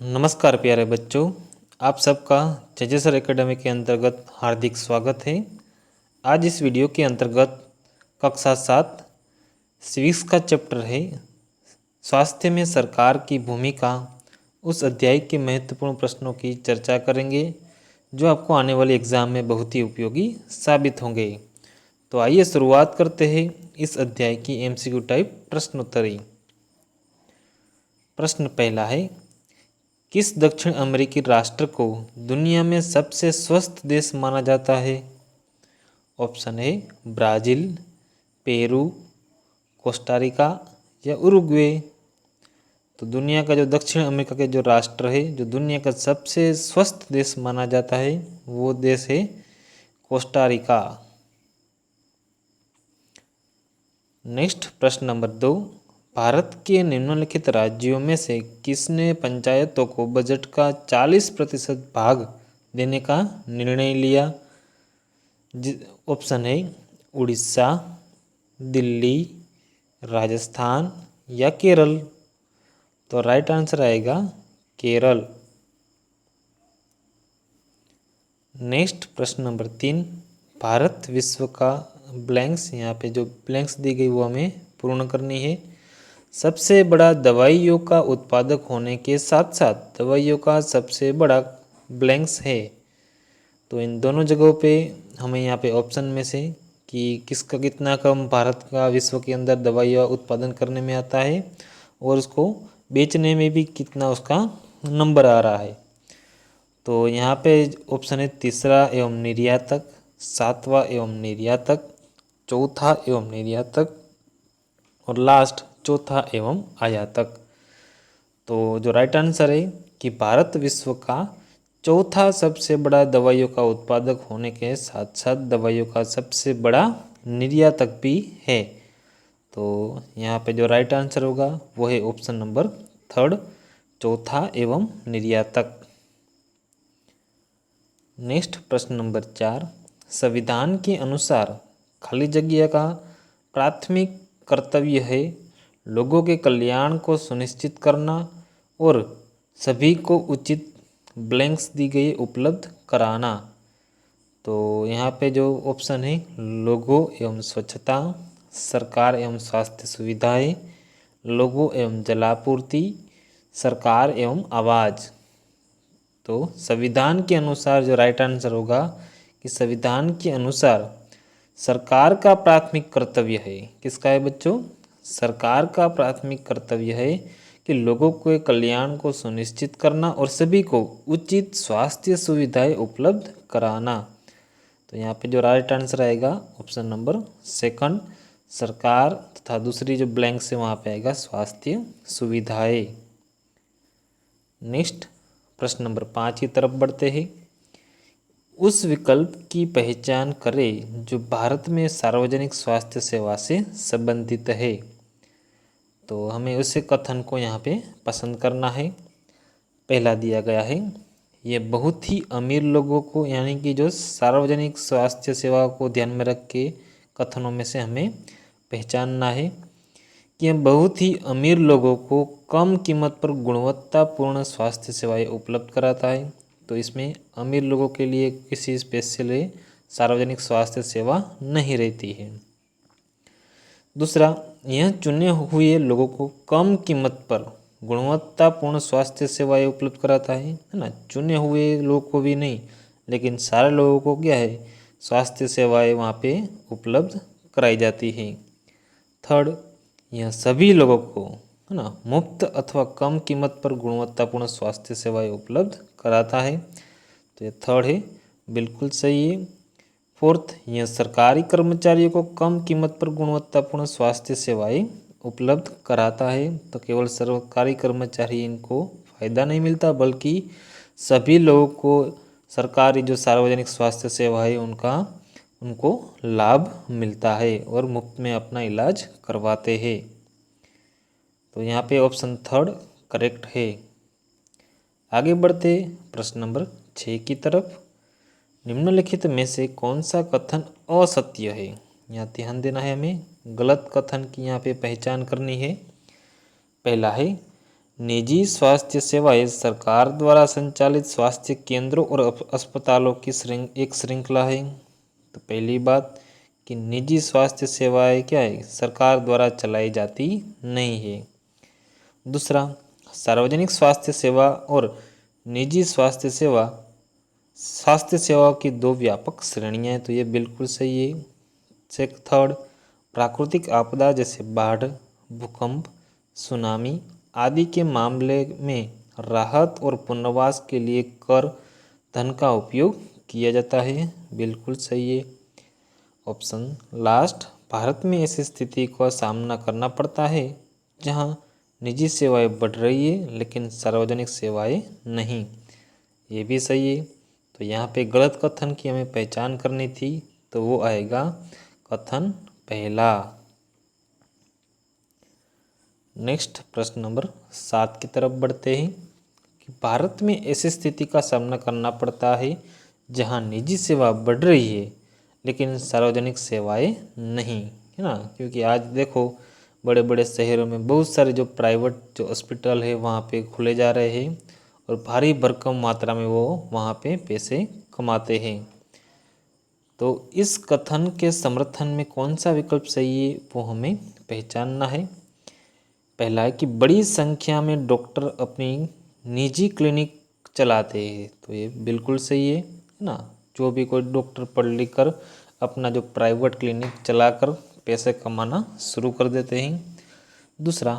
नमस्कार प्यारे बच्चों, आप सबका चेजेसर एकेडमी के अंतर्गत हार्दिक स्वागत है। आज इस वीडियो के अंतर्गत कक्षा 7 सिविक्स का चैप्टर है स्वास्थ्य में सरकार की भूमिका, उस अध्याय के महत्वपूर्ण प्रश्नों की चर्चा करेंगे जो आपको आने वाले एग्जाम में बहुत ही उपयोगी साबित होंगे। तो आइए शुरुआत करते हैं इस अध्याय की एमसीक्यू टाइप प्रश्नोत्तरी। प्रश्न पहला है, किस दक्षिण अमेरिकी राष्ट्र को दुनिया में सबसे स्वस्थ देश माना जाता है? ऑप्शन है ब्राज़ील, पेरू, कोस्टारिका या उरुग्वे। तो दुनिया का जो दक्षिण अमेरिका के जो राष्ट्र है जो दुनिया का सबसे स्वस्थ देश माना जाता है वो देश है कोस्टारिका। नेक्स्ट प्रश्न नंबर 2, भारत के निम्नलिखित राज्यों में से किसने पंचायतों को बजट का 40% भाग देने का निर्णय लिया? ऑप्शन है उड़ीसा, दिल्ली, राजस्थान या केरल। तो राइट आंसर आएगा केरल। नेक्स्ट प्रश्न नंबर 3, भारत विश्व का ब्लैंक्स, यहाँ पे जो ब्लैंक्स दी गई वो हमें पूर्ण करनी है। सबसे बड़ा दवाइयों का उत्पादक होने के साथ साथ दवाइयों का सबसे बड़ा ब्लैंक्स है। तो इन दोनों जगहों पे हमें यहाँ पे ऑप्शन में से कि किसका कितना कम भारत का विश्व के अंदर दवाइयाँ उत्पादन करने में आता है और उसको बेचने में भी कितना उसका नंबर आ रहा है। तो यहाँ पे ऑप्शन है तीसरा एवं निर्यातक, सातवां एवं निर्यातक, चौथा एवं निर्यातक और लास्ट चौथा एवं आयातक। तो जो राइट आंसर है कि भारत विश्व का चौथा सबसे बड़ा दवाइयों का उत्पादक होने के साथ साथ दवाइयों का सबसे बड़ा निर्यातक भी है। तो यहाँ पे जो राइट आंसर होगा वो है ऑप्शन नंबर 3, चौथा एवं निर्यातक। नेक्स्ट प्रश्न नंबर 4, संविधान के अनुसार खाली जगह का प्राथमिक कर्तव्य है लोगों के कल्याण को सुनिश्चित करना और सभी को उचित ब्लैंक्स दी गई उपलब्ध कराना। तो यहाँ पे जो ऑप्शन है लोगों एवं स्वच्छता, सरकार एवं स्वास्थ्य सुविधाएं, लोगों एवं जलापूर्ति, सरकार एवं आवाज़। तो संविधान के अनुसार जो राइट आंसर होगा कि संविधान के अनुसार सरकार का प्राथमिक कर्तव्य है, किसका है बच्चों? सरकार का प्राथमिक कर्तव्य है कि लोगों के कल्याण को सुनिश्चित करना और सभी को उचित स्वास्थ्य सुविधाएं उपलब्ध कराना। तो यहाँ पे जो राइट आंसर आएगा ऑप्शन नंबर 2, सरकार, तथा दूसरी जो ब्लैंक से वहाँ पे आएगा स्वास्थ्य सुविधाएं। नेक्स्ट प्रश्न नंबर 5 की तरफ बढ़ते हैं। उस विकल्प की पहचान करें जो भारत में सार्वजनिक स्वास्थ्य सेवा से संबंधित है। तो हमें उस कथन को यहाँ पे पसंद करना है। पहला दिया गया है, ये बहुत ही अमीर लोगों को, यानी कि जो सार्वजनिक स्वास्थ्य सेवा को ध्यान में रख के कथनों में से हमें पहचानना है कि यह बहुत ही अमीर लोगों को कम कीमत पर गुणवत्तापूर्ण स्वास्थ्य सेवाएं उपलब्ध कराता है। तो इसमें अमीर लोगों के लिए किसी स्पेशल सार्वजनिक स्वास्थ्य सेवा नहीं रहती है। दूसरा, यह चुने हुए लोगों को कम कीमत पर गुणवत्तापूर्ण स्वास्थ्य सेवाएं उपलब्ध कराता है ना। चुने हुए लोगों को भी नहीं, लेकिन सारे लोगों को क्या है, स्वास्थ्य सेवाएं वहाँ पे उपलब्ध कराई जाती हैं। थर्ड, यह सभी लोगों को है ना मुफ्त अथवा कम कीमत पर गुणवत्तापूर्ण स्वास्थ्य सेवाएं उपलब्ध कराता है। तो ये थर्ड है, बिल्कुल सही है। फोर्थ, यह सरकारी कर्मचारियों को कम कीमत पर गुणवत्तापूर्ण स्वास्थ्य सेवाएं उपलब्ध कराता है। तो केवल सरकारी कर्मचारी इनको फ़ायदा नहीं मिलता, बल्कि सभी लोगों को सरकारी जो सार्वजनिक स्वास्थ्य सेवा है उनको लाभ मिलता है और मुफ्त में अपना इलाज करवाते हैं। तो यहाँ पे ऑप्शन 3 करेक्ट है। आगे बढ़ते प्रश्न नंबर 6 की तरफ। निम्नलिखित में से कौन सा कथन असत्य है? यहाँ ध्यान देना है, हमें गलत कथन की यहाँ पे पहचान करनी है। पहला है, निजी स्वास्थ्य सेवाएं सरकार द्वारा संचालित स्वास्थ्य केंद्रों और अस्पतालों की एक श्रृंखला है। तो पहली बात कि निजी स्वास्थ्य सेवाएं क्या है, सरकार द्वारा चलाई जाती नहीं है। दूसरा, सार्वजनिक स्वास्थ्य सेवा और निजी स्वास्थ्य सेवाओं की दो व्यापक श्रेणियां हैं, तो ये बिल्कुल सही है। थर्ड, प्राकृतिक आपदा जैसे बाढ़, भूकंप, सुनामी आदि के मामले में राहत और पुनर्वास के लिए कर धन का उपयोग किया जाता है, बिल्कुल सही है। ऑप्शन लास्ट, भारत में ऐसी स्थिति का सामना करना पड़ता है जहां निजी सेवाएं बढ़ रही है लेकिन सार्वजनिक सेवाएं नहीं, ये भी सही है। तो यहाँ पे गलत कथन की हमें पहचान करनी थी, तो वो आएगा कथन पहला। नेक्स्ट प्रश्न नंबर 7 की तरफ बढ़ते हैं कि भारत में ऐसी स्थिति का सामना करना पड़ता है जहां निजी सेवा बढ़ रही है लेकिन सार्वजनिक सेवाएं नहीं, है ना। क्योंकि आज देखो बड़े बड़े शहरों में बहुत सारे जो प्राइवेट जो हॉस्पिटल है वहाँ पे खुले जा रहे हैं और भारी भरकम मात्रा में वो वहाँ पे पैसे कमाते हैं। तो इस कथन के समर्थन में कौन सा विकल्प सही है वो हमें पहचानना है। पहला है कि बड़ी संख्या में डॉक्टर अपनी निजी क्लिनिक चलाते हैं, तो ये बिल्कुल सही है ना। जो भी कोई डॉक्टर पढ़ लिख कर अपना जो प्राइवेट क्लिनिक चलाकर पैसे कमाना शुरू कर देते हैं। दूसरा,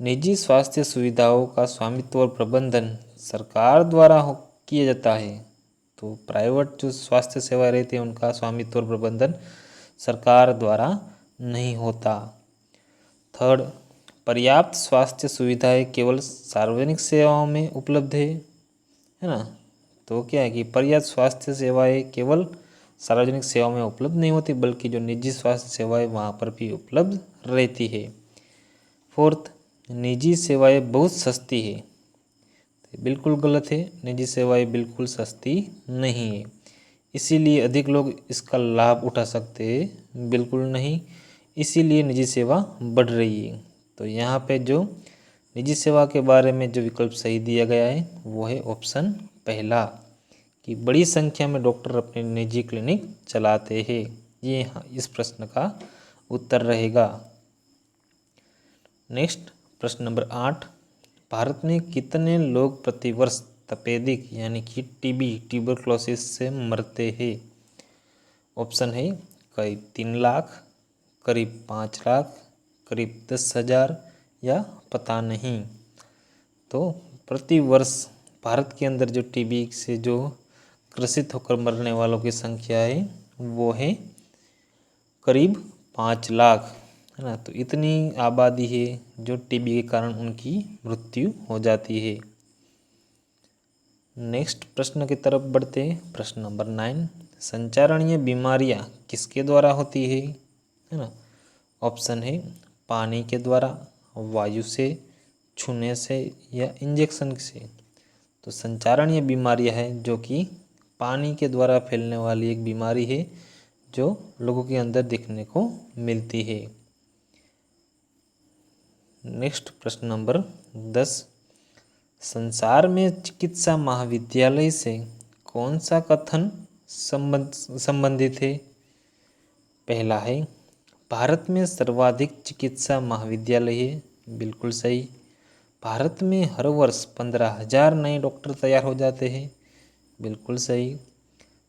निजी स्वास्थ्य सुविधाओं का स्वामित्व और प्रबंधन सरकार द्वारा किया जाता है, तो प्राइवेट जो स्वास्थ्य सेवाएं रहती है उनका स्वामित्व और प्रबंधन सरकार द्वारा नहीं होता। थर्ड, पर्याप्त स्वास्थ्य सुविधाएं केवल सार्वजनिक सेवाओं में उपलब्ध है ना। तो क्या है कि पर्याप्त स्वास्थ्य सेवाएं केवल सार्वजनिक सेवाओं में उपलब्ध नहीं होती बल्कि जो निजी स्वास्थ्य सेवाएं वहाँ पर भी उपलब्ध रहती है। फोर्थ, निजी सेवाएं बहुत सस्ती है, तो बिल्कुल गलत है। निजी सेवाएं बिल्कुल सस्ती नहीं है, इसीलिए अधिक लोग इसका लाभ उठा सकते हैं, बिल्कुल नहीं। इसीलिए निजी सेवा बढ़ रही है। तो यहाँ पे जो निजी सेवा के बारे में जो विकल्प सही दिया गया है वो है ऑप्शन पहला कि बड़ी संख्या में डॉक्टर अपने निजी क्लिनिक चलाते हैं, ये हाँ इस प्रश्न का उत्तर रहेगा। नेक्स्ट प्रश्न नंबर 8, भारत में कितने लोग प्रतिवर्ष तपेदिक यानी कि टीबी ट्यूबरक्लोसिस से मरते हैं। ऑप्शन है करीब 3 लाख, करीब 5 लाख, करीब 10,000 या पता नहीं। तो प्रति वर्ष भारत के अंदर जो टीबी से जो ग्रसित होकर मरने वालों की संख्या है वो है करीब 5 लाख, है ना। तो इतनी आबादी है जो टीबी के कारण उनकी मृत्यु हो जाती है। नेक्स्ट प्रश्न की तरफ बढ़ते हैं। प्रश्न नंबर 9, संचारणीय बीमारियां किसके द्वारा होती है ना। ऑप्शन है पानी के द्वारा, वायु से, छूने से या इंजेक्शन से। तो संचारणीय बीमारियां है जो कि पानी के द्वारा फैलने वाली एक बीमारी है जो लोगों के अंदर दिखने को मिलती है। नेक्स्ट प्रश्न नंबर 10, संसार में चिकित्सा महाविद्यालय से कौन सा कथन संबंधित है। पहला है भारत में सर्वाधिक चिकित्सा महाविद्यालय है, बिल्कुल सही। भारत में हर वर्ष 15,000 नए डॉक्टर तैयार हो जाते हैं, बिल्कुल सही।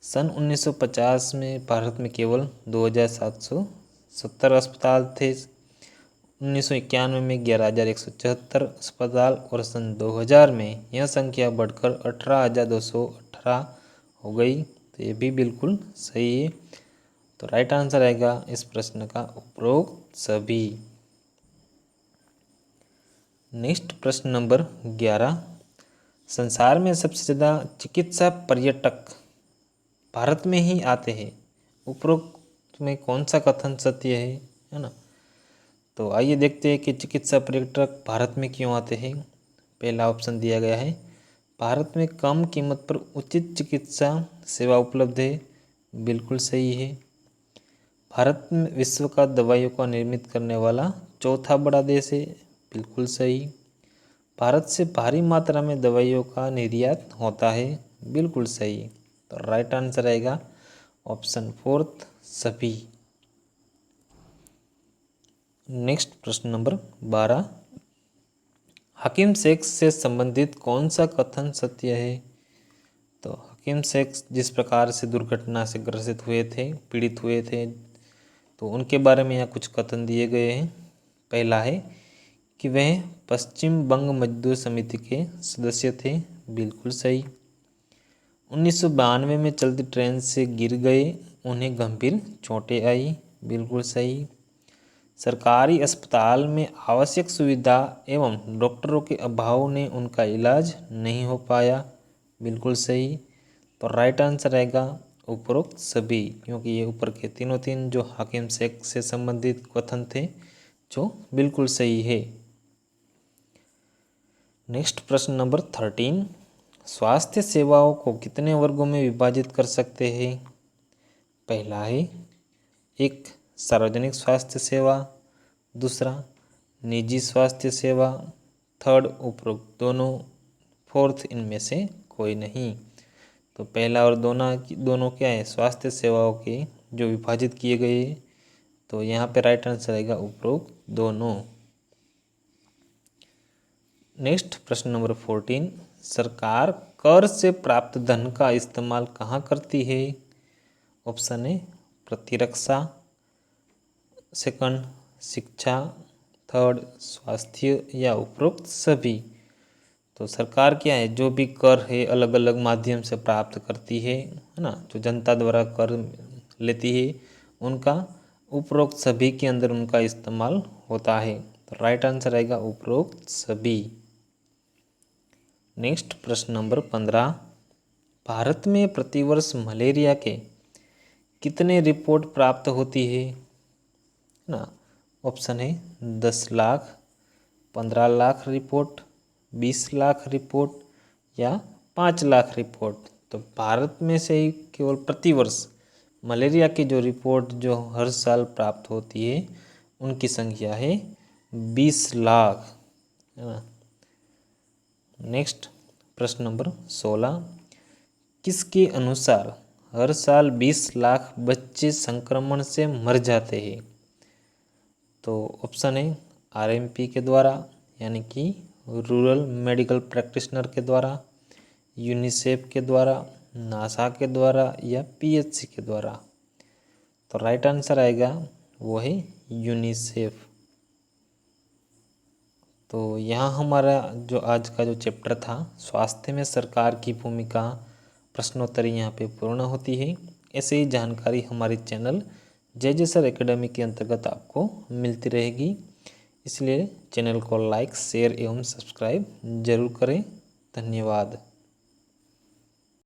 सन 1950 में भारत में केवल 2,770 अस्पताल थे। 1991 में 11,174 अस्पताल और सन 2000 में यह संख्या बढ़कर 18,218 हो गई, तो ये भी बिल्कुल सही है। तो राइट आंसर आएगा इस प्रश्न का उपरोक्त सभी। नेक्स्ट प्रश्न नंबर 11, संसार में सबसे ज़्यादा चिकित्सा पर्यटक भारत में ही आते हैं, उपरोक्त में कौन सा कथन सत्य है ना। तो आइए देखते हैं कि चिकित्सा पर्यटक भारत में क्यों आते हैं। पहला ऑप्शन दिया गया है भारत में कम कीमत पर उचित चिकित्सा सेवा उपलब्ध है, बिल्कुल सही है। भारत में विश्व का दवाइयों का निर्मित करने वाला चौथा बड़ा देश है, बिल्कुल सही। भारत से भारी मात्रा में दवाइयों का निर्यात होता है। बिल्कुल सही। तो राइट आंसर आएगा ऑप्शन फोर्थ सभी। नेक्स्ट प्रश्न नंबर 12, हकीम शेख से संबंधित कौन सा कथन सत्य है? तो हकीम शेख जिस प्रकार से दुर्घटना से ग्रसित हुए थे, पीड़ित हुए थे, तो उनके बारे में यहाँ कुछ कथन दिए गए हैं। पहला है कि वह पश्चिम बंग मजदूर समिति के सदस्य थे। बिल्कुल सही। 1992 में चलती ट्रेन से गिर गए, उन्हें गंभीर चोटें आई। बिल्कुल सही। सरकारी अस्पताल में आवश्यक सुविधा एवं डॉक्टरों के अभाव ने उनका इलाज नहीं हो पाया। बिल्कुल सही। तो राइट आंसर आएगा उपरोक्त सभी, क्योंकि ये ऊपर के तीन जो हकीम शेख से संबंधित कथन थे जो बिल्कुल सही है। नेक्स्ट प्रश्न नंबर 13, स्वास्थ्य सेवाओं को कितने वर्गों में विभाजित कर सकते हैं? पहला है एक सार्वजनिक स्वास्थ्य सेवा, दूसरा निजी स्वास्थ्य सेवा, थर्ड उपरोक्त दोनों, फोर्थ इनमें से कोई नहीं। तो पहला और दोनों क्या है? स्वास्थ्य सेवाओं के जो विभाजित किए गए, तो यहाँ पे राइट आंसर आएगा उपरोक्त दोनों। नेक्स्ट प्रश्न नंबर 14, सरकार कर से प्राप्त धन का इस्तेमाल कहाँ करती है? ऑप्शन है प्रतिरक्षा, सेकंड शिक्षा, थर्ड स्वास्थ्य या उपरोक्त सभी। तो सरकार क्या है, जो भी कर है अलग अलग माध्यम से प्राप्त करती है ना, जो जनता द्वारा कर लेती है, उनका उपरोक्त सभी के अंदर उनका इस्तेमाल होता है। तो राइट आंसर आएगा उपरोक्त सभी। नेक्स्ट प्रश्न नंबर 15, भारत में प्रतिवर्ष मलेरिया के कितने रिपोर्ट प्राप्त होती है ना? ऑप्शन है 10 लाख, 15 लाख रिपोर्ट, 20 लाख रिपोर्ट या 5 लाख रिपोर्ट। तो भारत में से ही केवल प्रतिवर्ष मलेरिया की जो रिपोर्ट जो हर साल प्राप्त होती है उनकी संख्या है 20 लाख, है ना। नेक्स्ट प्रश्न नंबर 16, किसके अनुसार हर साल 20 लाख बच्चे संक्रमण से मर जाते हैं? तो ऑप्शन है आरएमपी के द्वारा, यानी कि रूरल मेडिकल प्रैक्टिशनर के द्वारा, यूनिसेफ के द्वारा, नासा के द्वारा या पीएचसी के द्वारा। तो राइट आंसर आएगा वो है यूनिसेफ। तो यहाँ हमारा जो आज का जो चैप्टर था स्वास्थ्य में सरकार की भूमिका, प्रश्नोत्तरी यहाँ पे पूर्ण होती है। ऐसे ही जानकारी हमारे चैनल जय जय सर एकेडमी के अंतर्गत आपको मिलती रहेगी, इसलिए चैनल को लाइक, शेयर एवं सब्सक्राइब जरूर करें। धन्यवाद।